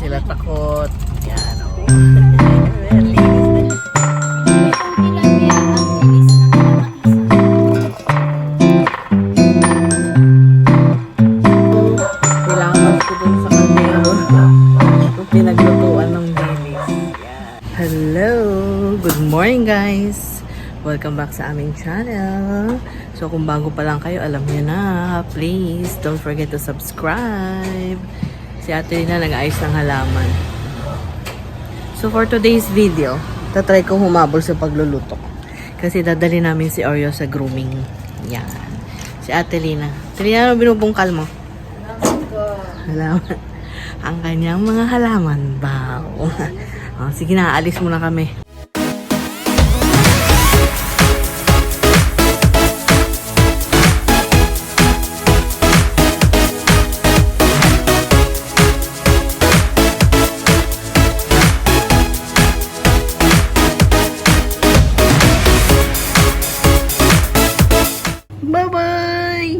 sila takot. Yan, oh. Linis na. Kailangan ko dun sa kaldero. Yung pinaglutuan ng dilis. Hello! Good morning, guys! Welcome back sa aming channel. So kung bago pa lang kayo, alam niyo na, please don't forget to subscribe. Si Ate Lina nag-ayos ng halaman. So for today's video, tatry ko humabol sa pagluluto. Kasi dadali namin si Oreo sa grooming. Yan. Si Ate Lina. Ate Lina, ano binubungkal mo? Halaman. Ang kanyang mga halaman. Wow. Oh, sige na, alis muna kami. Bye-bye!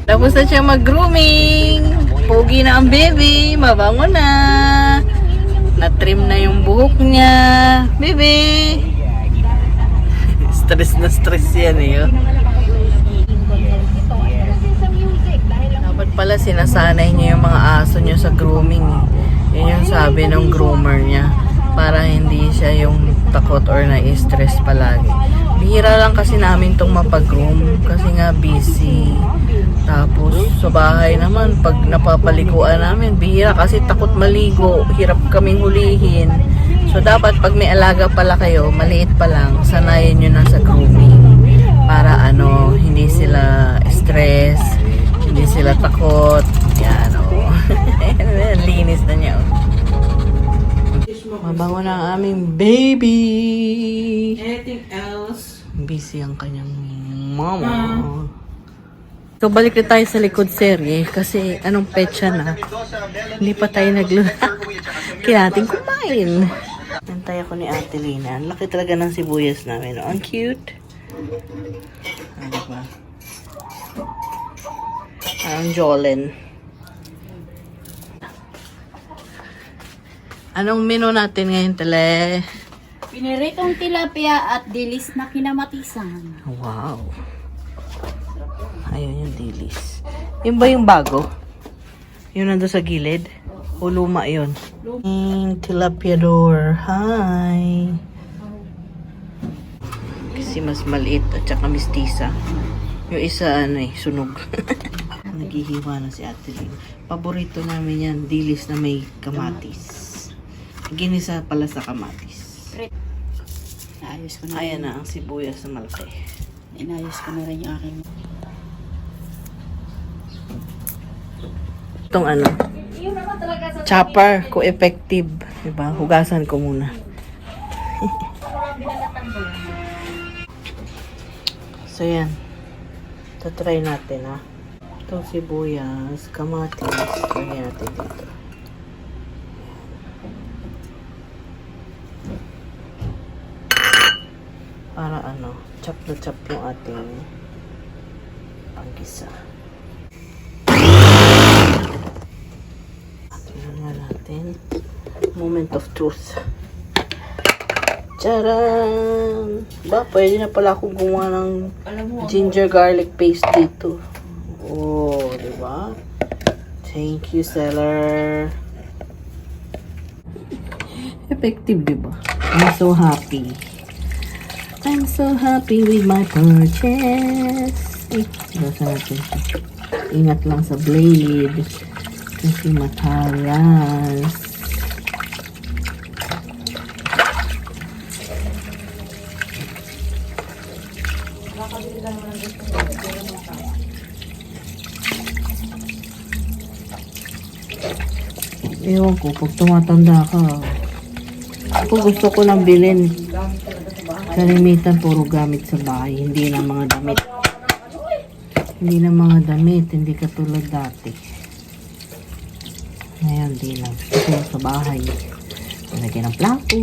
Tapos na siya mag-grooming. Pogi na ang baby. Mabango na. Na-trim na yung buhok niya. Baby! Stress na stress yan eh. Oh. Dapat pala sinasanay niyo yung mga aso niyo sa grooming. Yun yung sabi ng groomer niya. Para hindi siya yung takot or na-stress palagi. Bihira lang kasi namin tong mapag-groom. Kasi nga busy. Tapos sa bahay naman, pag napapaliguan namin, bihira kasi takot maligo. Hirap kaming hulihin. So dapat pag may alaga pala kayo, maliit pa lang, sanayin nyo na sa grooming. Para hindi sila stress, hindi sila takot. Yan o. Linis na niya. Mabango na ang aming baby. Anything else? Busy ang kanyang mama. So balik na tayo sa likod serye. Kasi anong petsa na. Hindi pa tayo kaya natin kumain. Nantay ako ni Ate Lina. Ang laki talaga ng sibuyas namin. Ang cute. Ano ba? Ang Jolene. Anong menu natin ngayon, Tele? Piniritong tilapia at dilis na kinamatisan. Wow. Ayun yung dilis. Yun ba yung bago? Yun nando sa gilid? O luma yun? Tilapiador. Hi! Kasi mas maliit at saka mistisa. Yung isa sunog. Naghihiwa na si Ate Lynn. Paborito namin yan, dilis na may kamatis. Ginisa pala sa kamatis. Naayos ko na. Ayan na ang sibuyas na malaki. Inayos ko na rin yung aking... Itong chopper ko effective. Diba? Hugasan ko muna. So yan. Tatry natin ha. Itong sibuyas, kamatis. Lagyan natin dito. Para chop na chop yung ating panggisa. Tingnan natin. Moment of truth. Charan! Ba, pwede na pala akong gumawa ng ginger garlic paste dito. Oh, diba? Thank you, seller. Effective, diba? I'm so happy. I'm so happy with my purchase. Ay, basa natin siya. Ingat lang sa blade. Kasi matalas. Ewan ko, pag tumatanda ka, ako gusto ko nang bilhin. Kalimitan, puro gamit sa bahay. Hindi na mga damit. Hindi na mga damit. Hindi katulad dati. Ngayon, hindi na. Gusto ko sa bahay. Lagyan ng plato.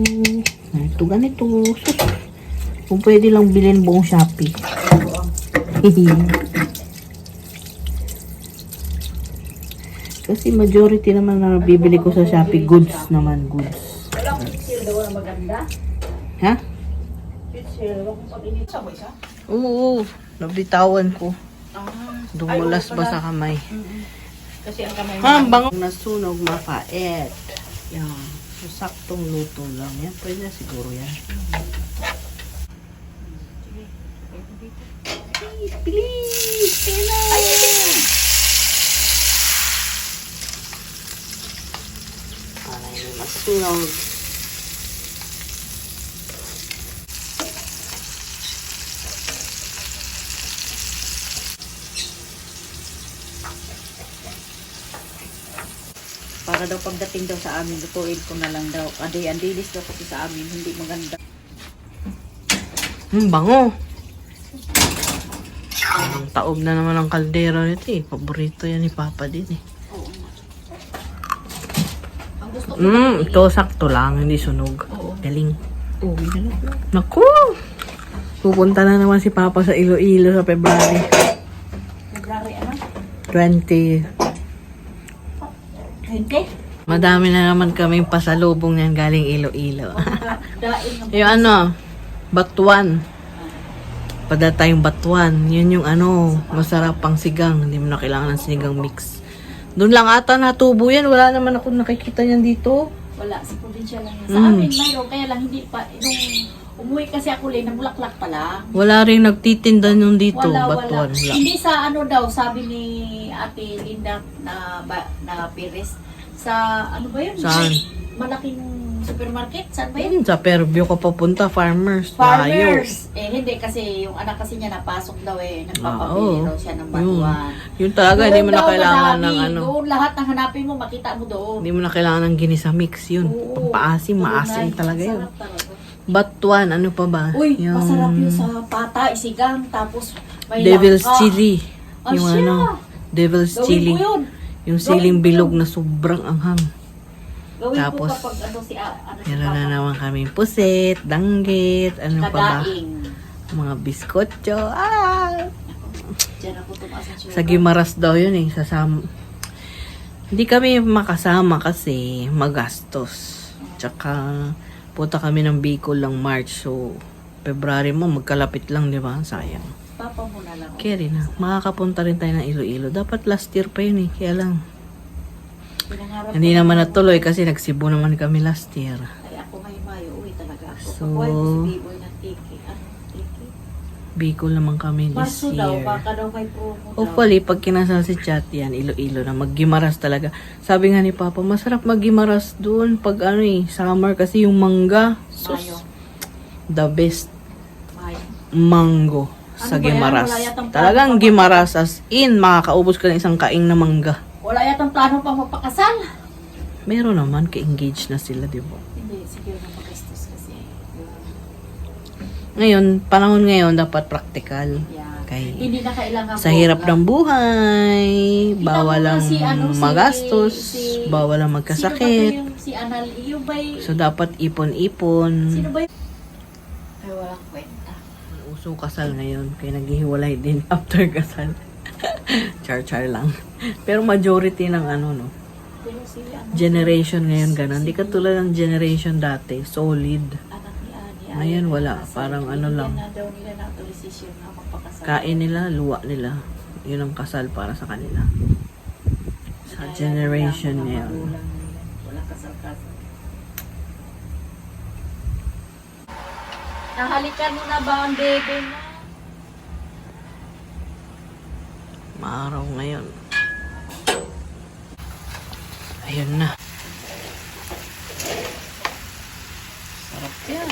Ito, ganito. Kung pwede lang bilhin buong Shopee. Kasi majority naman na bibili ko sa Shopee, goods naman, goods. Wala akong pixel daw na maganda. Ha? Pixel, wala akong pag-init. Sabay siya? Oo, nabitawan ko. Ah. Dumulas ba sa kamay? Kasi ang kamay mo. Bang nasunog, mapait. Yan. So, saktong luto lang. Yan, pwede na siguro yan. Please! Kailan! Ay, masunog. Para daw pagdating daw sa amin, lutuin ko na lang daw. Andilis daw kasi sa amin, hindi maganda. Bango. Ang taob na naman ang kaldero nito eh. Paborito yan ni Papa din eh. Oo. Ang gusto ko Ito sakto lang, hindi sunog. Oo. Galing. Oo, minalap lang. Naku! Pupunta na naman si Papa sa Iloilo sa February February ano? 20. 20? Madami na naman kaming pasalubong yan galing Iloilo. Daing ng Yung ano, batuan. Pada tayong batuan. Yun yung ano, masarap pang sigang. Hindi mo na kailangan ng sinigang mix. Doon lang ata natubo yan. Wala naman ako nakikita niyan dito. wala, si probinsya lang yan. Sa amin mayroon, kaya lang hindi pa, nung umuwi kasi ako lang, namulaklak pa lang. Wala rin nagtitinda nung dito. Wala. Batuan. Wala. Hindi sa ano daw, sabi ni Ate Linda na Perez, sa ano ba yun? Saan? Malaking supermarket, saan ba yun? Sa Fairview ka papunta, farmers. Layo. Farmers! Eh hindi kasi yung anak kasi niya napasok daw eh, Oo. nagpapabili daw siya ng batuan. Yun talaga, hindi mo Doon na daw kailangan madami. ng ano. Doon lahat ng hanapin mo, makita mo doon. Hindi mo na kailangan ng ginisa mix yun. Oo. Pampaasim, Tunay. maasim talaga yun. Sarap talaga. Batuan, ano pa ba? Uy, masarap yun sa pata, isigang, tapos may Devil's langka. chili. Ah, Yung siya. ano, Devil's Gawin chili. ko yun. Yung siling bilog na sobrang anghang. Gawin Tapos, ko kapag ano si meron na naman kaming pusit, danggit, ano pa ba? kadaing. Mga biskotso. Ah! Diyan ako tumaas ang Sa Gimaras daw yun eh. Hindi kami makasama kasi magastos. Tsaka, punta kami ng Bicol lang March. So, February mo, magkalapit lang, di ba? Sayang. Papa mo na lang. Kaya na, makakapunta rin tayo ng Iloilo. Dapat last year pa yun eh. Kaya lang, Pinangarap hindi ko naman natuloy kasi nagsibo naman kami last year. Ay, ako ngayong Mayo, uwi talaga ako. So, Pagkuhay ko si B-Boy ng tiki. Ano, tiki? Bicol naman kami this Marso daw, year. baka daw may promo daw. Hopefully, pag kinasal si Chat yan, Iloilo na, mag-Gimaras talaga. Sabi nga ni Papa, masarap mag-Gimaras doon pag ano eh, summer kasi yung mangga. Mayo. Sus, the best Mayo. mango sa Ano ba yan? Gimaras. Wala yatang plano Talagang pa- Gimaras as in, makakaubos ka ng isang kaing na mangga. Wala yatang plano pang magpakasal. Meron naman, ka-engage na sila, di ba? Hindi, siguro na magastos kasi. Ngayon, panahon ngayon, dapat practical. Yeah. Kay, Hindi na kailangan sa hirap ng buhay, Kita bawal mo na lang si magastos, bawal lang Sino ba magkasakit. yung si Anal? Yung ba yung... So, dapat ipon-ipon. Sino ba yung... Ay, walang kwenta. Uso kasal ngayon, kaya naghihiwalay din after kasal. Char-char lang. Pero majority ng ano, no? Pero si ano, Generation ngayon ganun. Hindi katulad ng generation dati. Solid. anak ni Ani. Ngayon, ayaw wala. magpakasal. Parang ano lang. Binigyan na daw nila ng authorization na magpakasal. Kain nila, luwa nila. Yun ang kasal para sa kanila. Sa Kaya generation mga ngayon. magulang nila, walang kasal-kasal. Nahalikan mo na ba ang bebe mo? Maaraw ngayon. Ayun na. Sarap yan.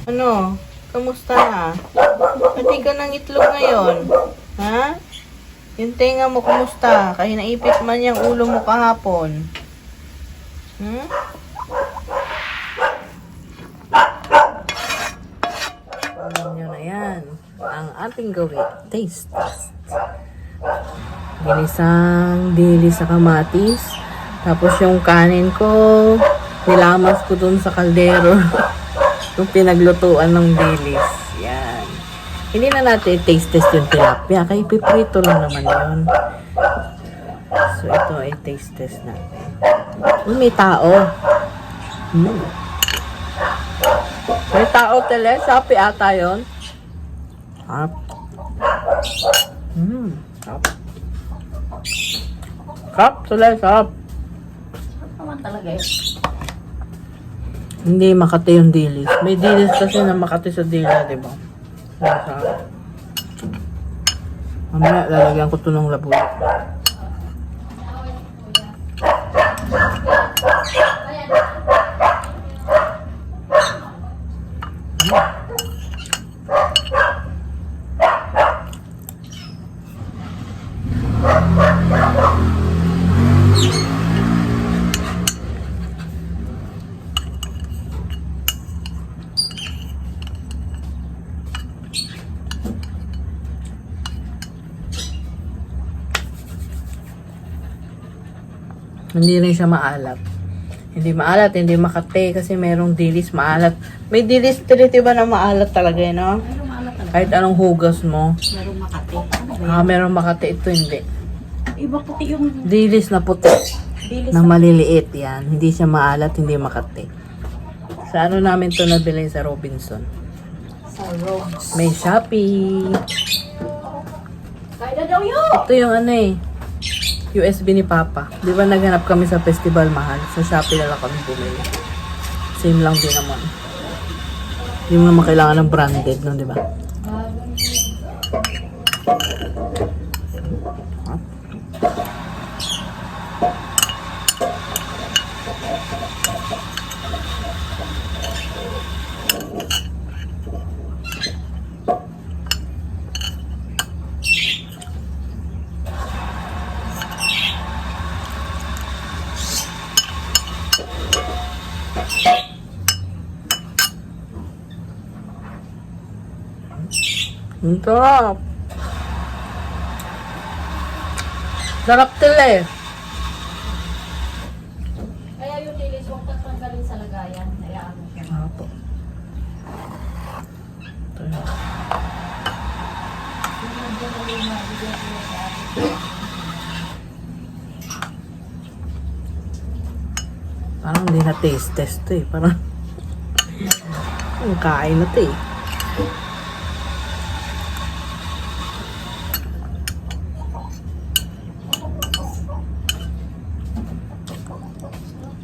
Ano? Kamusta na? Pati ka ng itlog ngayon. Ha? Yung tenga mo, kamusta? Kaya naipit man yung ulo mo kahapon. Hmm? Alam nyo na yan. Ang ating gawin. Taste. Ginisang dili sa kamatis. Tapos yung kanin ko, Nilamas ko dun sa kaldero. Yung pinaglutuan ng dilis. Yan. Hindi na natin taste test yung tilapia. Kaya ipiprito lang naman yun. So, ito ay taste test natin. May tao. May tao, tele. Sapi ata yun. Sarap. Sarap. Sarap, tele. Sarap. Naman talaga eh. Hindi Makati yung dilis. May dilis kasi na Makati sa dila, di ba? Sarap. Mamaya, lalagyan ko ito ng labuyo. Hindi rin siya maalat. Hindi maalat, hindi Makati kasi merong dilis maalat. May dilis tili ba na maalat talaga, no? Merong maalat talaga. Kahit anong hugas mo. Merong Makati. Ano ba yan? Merong Makati. Ito hindi. Iba puti yung Dilis na puti. dilis Na maliliit yan. Hindi siya maalat, hindi Makati. Sa ano namin to nabili sa Robinson. sa Rhodes. May Shopee. Kaya na daw yun! Ito yung ano eh. USB ni Papa. Di ba naghanap kami sa festival mahal? Sa Shopee na lang kami bumili. Same lang din naman. Hindi mo naman kailangan ng branded, no, di ba? Ang sarap. Sarap tila eh. Kaya yung dilis, huwag tatanggalin sa lagayan. Hayaan mo siya. Apo. Ito yun. Parang hindi na taste test to eh. Parang ang kain na to eh.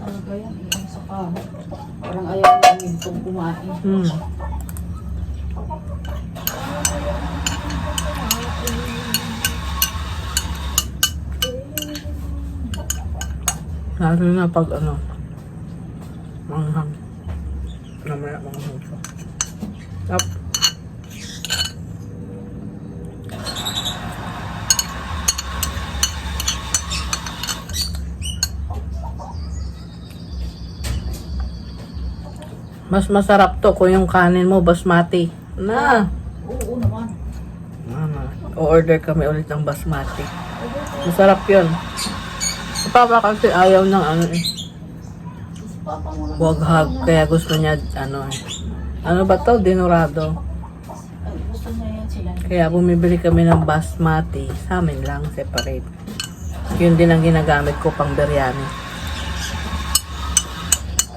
Talaga yan, ilang sa kahit. Parang ayaw namin itong kumain. Lalo na pag ano, manghang. Namaya manghang siya. Up. Mas masarap to kung yung kanin mo basmati. Na. Oo naman. O-order kami ulit ng basmati. Masarap yun. Si Papa kasi ayaw ng ano eh. Si Papa mo lang. Waghag. Kaya gusto niya ano eh. Ano ba to? Dinurado. Ay, gusto niya yan sila. Kaya bumibili kami ng basmati. Sa amin lang, separate. Yun din ang ginagamit ko pang biryani.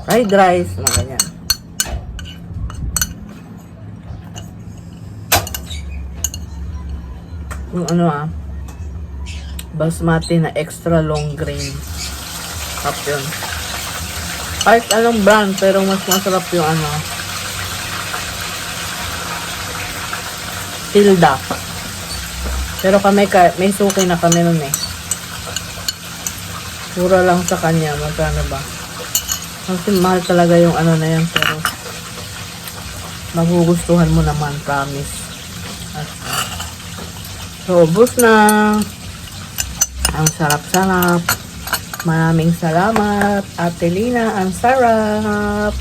Fried rice, mga ganyan. Yung ano basmati na extra long grain. Up yun. Kahit anong brand, pero mas masarap yung ano. Tilda. Pero kami, may suki na kami nun eh. Pura lang sa kanya. Magkano ba? Kasi mahal talaga yung ano na yan. Pero magugustuhan mo naman. Promise. At, so, ubos na. Ang sarap-sarap. Maraming salamat. Ate Lina, ang sarap.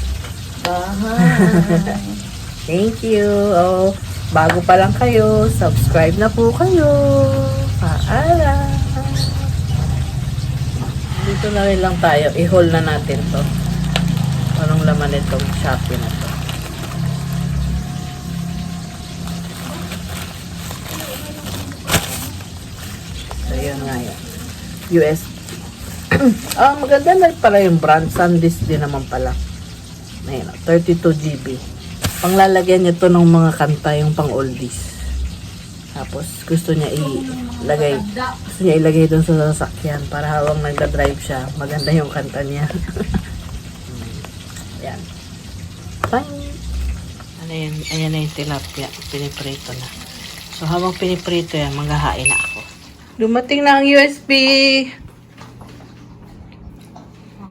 Thank you. Oh, bago pa lang kayo, subscribe na po kayo. Paalam. Dito na rin lang tayo. I-haul na natin to. Anong laman itong Shopee na to? So, yun nga yan. USB. Maganda na pala yung brand. SanDisk din naman pala. Ayun, 32 GB. Panglalagyan niya to ng mga kanta, yung pang oldies. Tapos, gusto niya ilagay doon sa sasakyan para habang nagda-drive siya, maganda yung kanta niya. Ayan. Bye! Ano yun? Ayan na yung tilapia. Piniprito na. So, habang piniprito yan, maghahain na ako. Dumating na ang USB!